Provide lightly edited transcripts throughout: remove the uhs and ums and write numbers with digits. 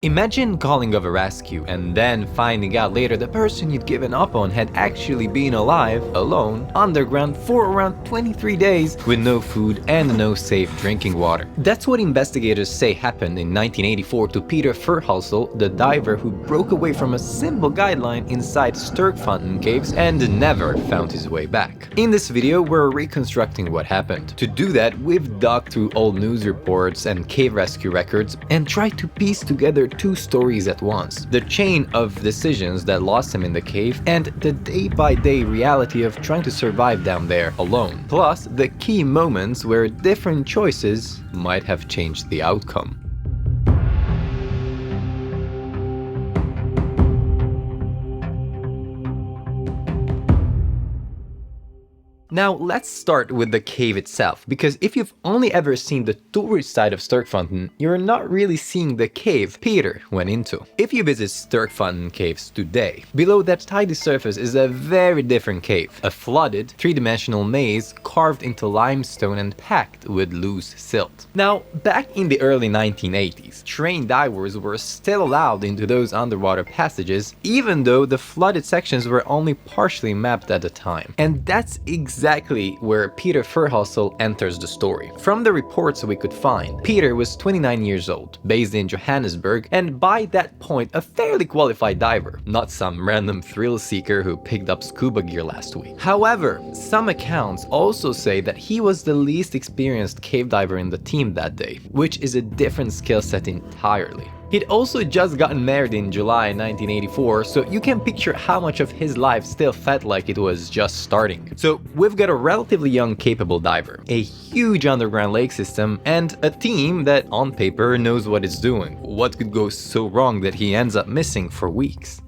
Imagine calling of a rescue and then finding out later the person you'd given up on had actually been alive, alone, underground for around 23 days with no food and no safe drinking water. That's what investigators say happened in 1984 to Peter Verhulsel, the diver who broke away from a simple guideline inside Sturk fountain caves and never found his way back. In this video, we're reconstructing what happened. To do that, we've dug through old news reports and cave rescue records and tried to piece together two stories at once: the chain of decisions that lost him in the cave and the day-by-day reality of trying to survive down there alone, plus the key moments where different choices might have changed the outcome. Now let's start with the cave itself, because if you've only ever seen the tourist side of Sturk Fountain, you're not really seeing the cave Peter went into. If you visit Sturk Fountain caves today, below that tidy surface is a very different cave, a flooded, three-dimensional maze carved into limestone and packed with loose silt. Now, back in the early 1980s, trained divers were still allowed into those underwater passages, even though the flooded sections were only partially mapped at the time. And that's exactly where Peter Verhulsel enters the story. From the reports we could find, Peter was 29 years old, based in Johannesburg, and by that point a fairly qualified diver, not some random thrill seeker who picked up scuba gear last week. However, some accounts also say that he was the least experienced cave diver in the team that day, which is a different skill set entirely. He'd also just gotten married in July 1984, so you can picture how much of his life still felt like it was just starting. So we've got a relatively young, capable diver, a huge underground lake system, and a team that on paper knows what it's doing. What could go so wrong that he ends up missing for weeks?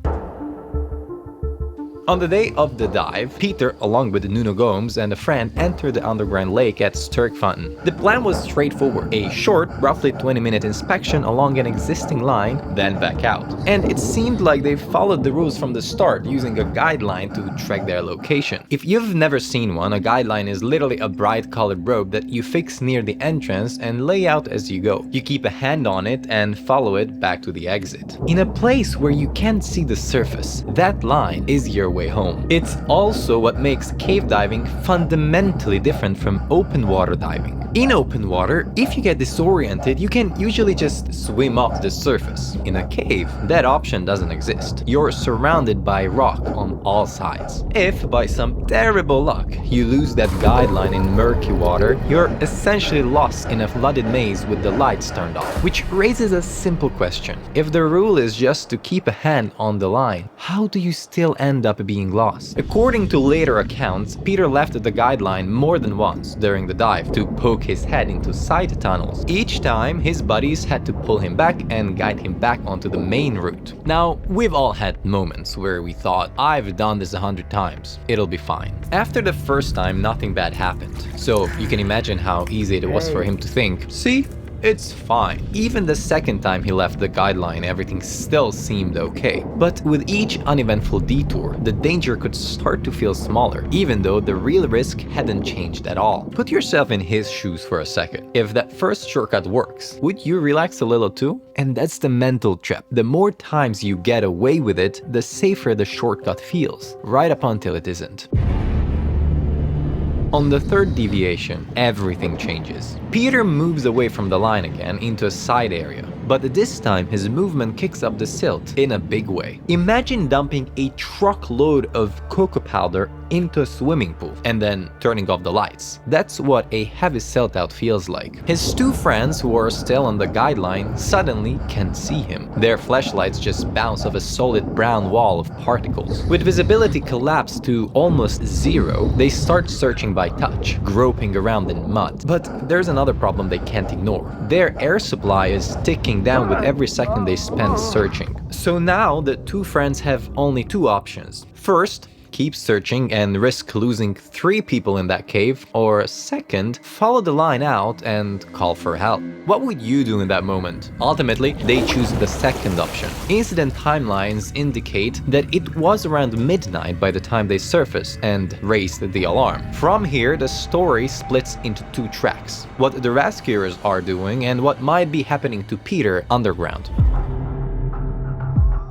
On the day of the dive, Peter, along with Nuno Gomes and a friend, entered the underground lake at Sturk Fountain. The plan was straightforward: a short, roughly 20-minute inspection along an existing line, then back out. And it seemed like they followed the rules from the start, using a guideline to track their location. If you've never seen one, a guideline is literally a bright colored rope that you fix near the entrance and lay out as you go. You keep a hand on it and follow it back to the exit. In a place where you can't see the surface, that line is your way home. It's also what makes cave diving fundamentally different from open water diving. In open water, if you get disoriented, you can usually just swim off the surface. In a cave, that option doesn't exist. You're surrounded by rock on all sides. If, by some terrible luck, you lose that guideline in murky water, you're essentially lost in a flooded maze with the lights turned off. Which raises a simple question: if the rule is just to keep a hand on the line, how do you still end up being lost? According to later accounts, Peter left the guideline more than once during the dive to poke his head into side tunnels. Each time, his buddies had to pull him back and guide him back onto the main route. Now, we've all had moments where we thought, I've done this 100 times, it'll be fine. After the first time, nothing bad happened. So you can imagine how easy it was for him to think, see? It's fine. Even the second time he left the guideline, everything still seemed okay. But with each uneventful detour, the danger could start to feel smaller, even though the real risk hadn't changed at all. Put yourself in his shoes for a second. If that first shortcut works, would you relax a little too? And that's the mental trap. The more times you get away with it, the safer the shortcut feels, right up until it isn't. On the third deviation, everything changes. Peter moves away from the line again into a side area, but this time his movement kicks up the silt in a big way. Imagine dumping a truckload of cocoa powder into a swimming pool and then turning off the lights. That's what a heavy silt out feels like. His two friends, who are still on the guideline, suddenly can't see him. Their flashlights just bounce off a solid brown wall of particles. With visibility collapsed to almost zero, they start searching by touch, groping around in mud. But there's another problem they can't ignore. Their air supply is ticking down with every second they spend searching. So now the two friends have only two options. First, keep searching and risk losing 3 people in that cave, or second, follow the line out and call for help. What would you do in that moment? Ultimately, they choose the second option. Incident timelines indicate that it was around midnight by the time they surfaced and raised the alarm. From here, the story splits into 2 tracks: what the rescuers are doing and what might be happening to Peter underground.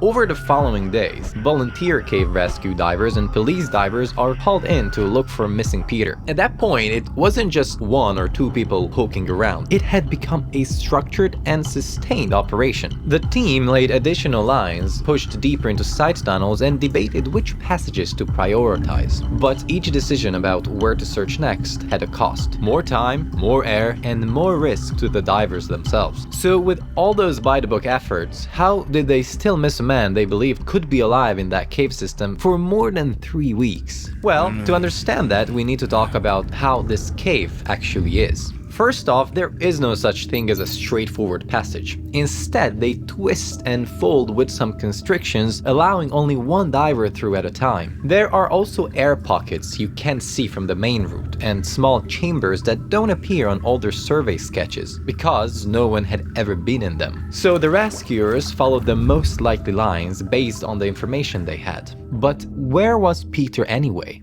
Over the following days, volunteer cave rescue divers and police divers are called in to look for missing Peter. At that point, it wasn't just one or two people poking around. It had become a structured and sustained operation. The team laid additional lines, pushed deeper into side tunnels, and debated which passages to prioritize. But each decision about where to search next had a cost. More time, more air, and more risk to the divers themselves. So with all those by-the-book efforts, how did they still miss a man they believed could be alive in that cave system for more than 3 weeks? Well, to understand that, we need to talk about how this cave actually is. First off, there is no such thing as a straightforward passage. Instead, they twist and fold with some constrictions, allowing only one diver through at a time. There are also air pockets you can't see from the main route, and small chambers that don't appear on older survey sketches, because no one had ever been in them. So the rescuers followed the most likely lines based on the information they had. But where was Peter anyway?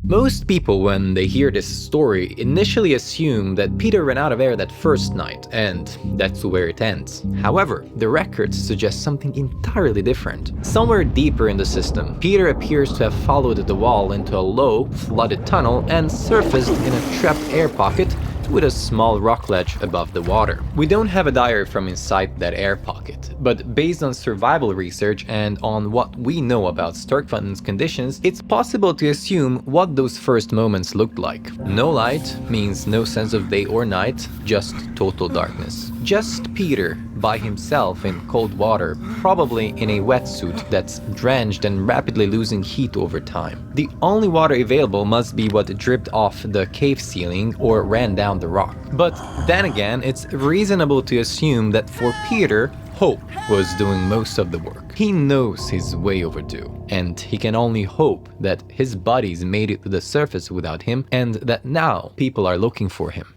Most people, when they hear this story, initially assume that Peter ran out of air that first night, and that's where it ends. However, the records suggest something entirely different. Somewhere deeper in the system, Peter appears to have followed the wall into a low, flooded tunnel and surfaced in a trapped air pocket with a small rock ledge above the water. We don't have a diary from inside that air pocket, but based on survival research and on what we know about Sturk's conditions, it's possible to assume what those first moments looked like. No light means no sense of day or night, just total darkness. Just Peter by himself in cold water, probably in a wetsuit that's drenched and rapidly losing heat over time. The only water available must be what dripped off the cave ceiling or ran down the rock. But then again, it's reasonable to assume that for Peter, hope was doing most of the work. He knows he's way overdue, and he can only hope that his buddies made it to the surface without him and that now people are looking for him.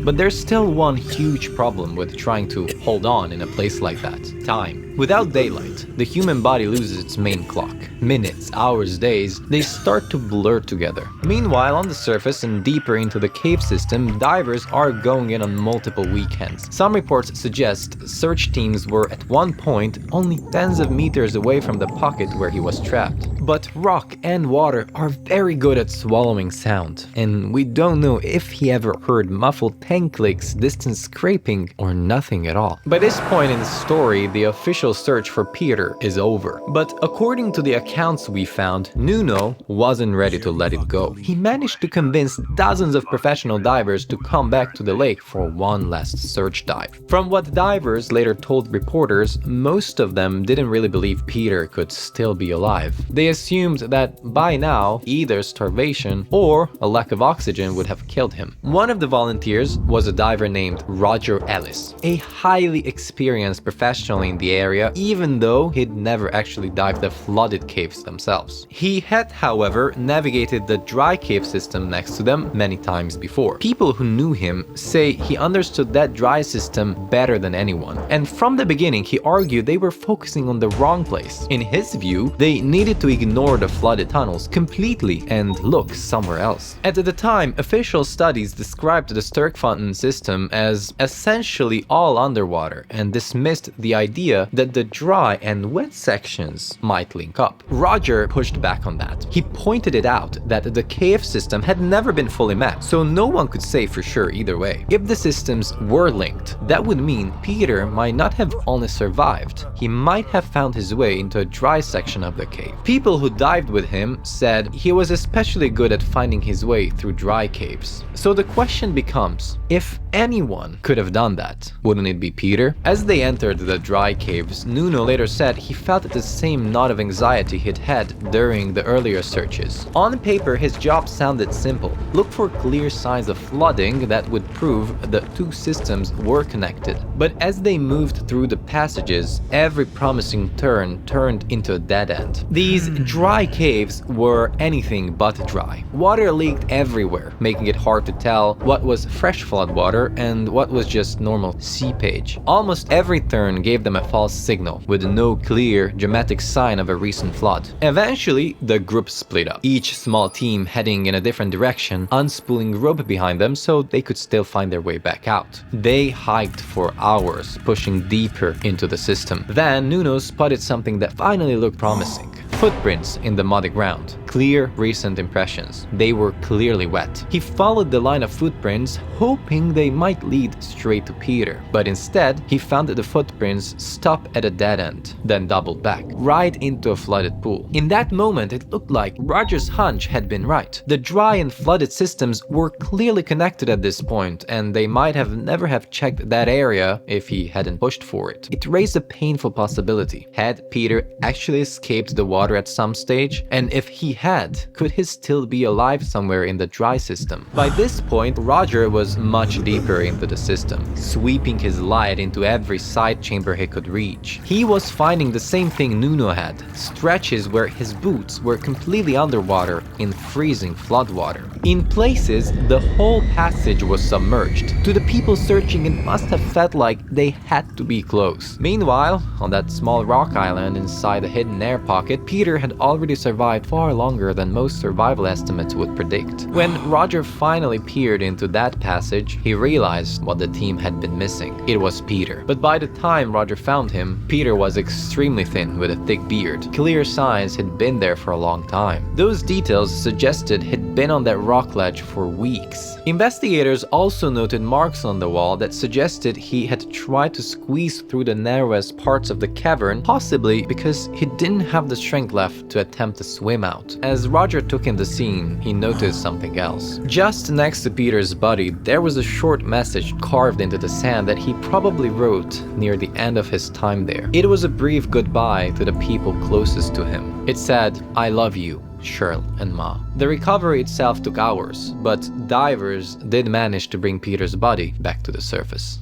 But there's still one huge problem with trying to hold on in a place like that: time. Without daylight, the human body loses its main clock. Minutes, hours, days, they start to blur together. Meanwhile, on the surface and deeper into the cave system, divers are going in on multiple weekends. Some reports suggest search teams were at one point only tens of meters away from the pocket where he was trapped. But rock and water are very good at swallowing sound, and we don't know if he ever heard muffled pen clicks, distant scraping, or nothing at all. By this point in the story, the official search for Peter is over. But according to the accounts we found, Nuno wasn't ready to let it go. He managed to convince dozens of professional divers to come back to the lake for one last search dive. From what divers later told reporters, most of them didn't really believe Peter could still be alive. They assumed that by now, either starvation or a lack of oxygen would have killed him. One of the volunteers was a diver named Roger Ellis, a highly experienced professional in the area, even though he'd never actually dived the flooded caves themselves. He had, however, navigated the dry cave system next to them many times before. People who knew him say he understood that dry system better than anyone, and from the beginning he argued they were focusing on the wrong place. In his view, they needed to ignore the flooded tunnels completely and look somewhere else. At the time, official studies described the Sturk system as essentially all underwater and dismissed the idea that the dry and wet sections might link up. Roger pushed back on that. He pointed it out that the cave system had never been fully mapped, so no one could say for sure either way. If the systems were linked, that would mean Peter might not have only survived, he might have found his way into a dry section of the cave. People who dived with him said he was especially good at finding his way through dry caves. So the question becomes, if anyone could have done that, wouldn't it be Peter? As they entered the dry caves, Nuno later said he felt the same knot of anxiety he'd had during the earlier searches. On paper, his job sounded simple: look for clear signs of flooding that would prove the two systems were connected. But as they moved through the passages, every promising turn turned into a dead end. These dry caves were anything but dry. Water leaked everywhere, making it hard to tell what was fresh flood water and what was just normal seepage. Almost every turn gave them a false signal, with no clear, dramatic sign of a recent flood. Eventually, the group split up, each small team heading in a different direction, unspooling rope behind them so they could still find their way back out. They hiked for hours, pushing deeper into the system. Then Nuno spotted something that finally looked promising. Footprints in the muddy ground. Clear, recent impressions. They were clearly wet. He followed the line of footprints, hoping they might lead straight to Peter. But instead, he found that the footprints stop at a dead end, then doubled back, right into a flooded pool. In that moment, it looked like Roger's hunch had been right. The dry and flooded systems were clearly connected at this point, and they might have never have checked that area if he hadn't pushed for it. It raised a painful possibility. Had Peter actually escaped the water at some stage? And if he had, could he still be alive somewhere in the dry system? By this point, Roger was much deeper into the system, sweeping his light into every side chamber he could reach. He was finding the same thing Nuno had, stretches where his boots were completely underwater in freezing floodwater. In places, the whole passage was submerged. To the people searching, it must have felt like they had to be close. Meanwhile, on that small rock island inside a hidden air pocket, Peter had already survived far longer than most survival estimates would predict. When Roger finally peered into that passage, he realized what the team had been missing. It was Peter. But by the time Roger found him, Peter was extremely thin with a thick beard. Clear signs had been there for a long time. Those details suggested he'd been on that rock ledge for weeks. Investigators also noted marks on the wall that suggested he had tried to squeeze through the narrowest parts of the cavern, possibly because he didn't have the strength left to attempt to swim out. As Roger took in the scene, he noticed something else. Just next to Peter's body, there was a short message carved into the sand that he probably wrote near the end of his time there. It was a brief goodbye to the people closest to him. It said, "I love you, Shirl and Ma." The recovery itself took hours, but divers did manage to bring Peter's body back to the surface.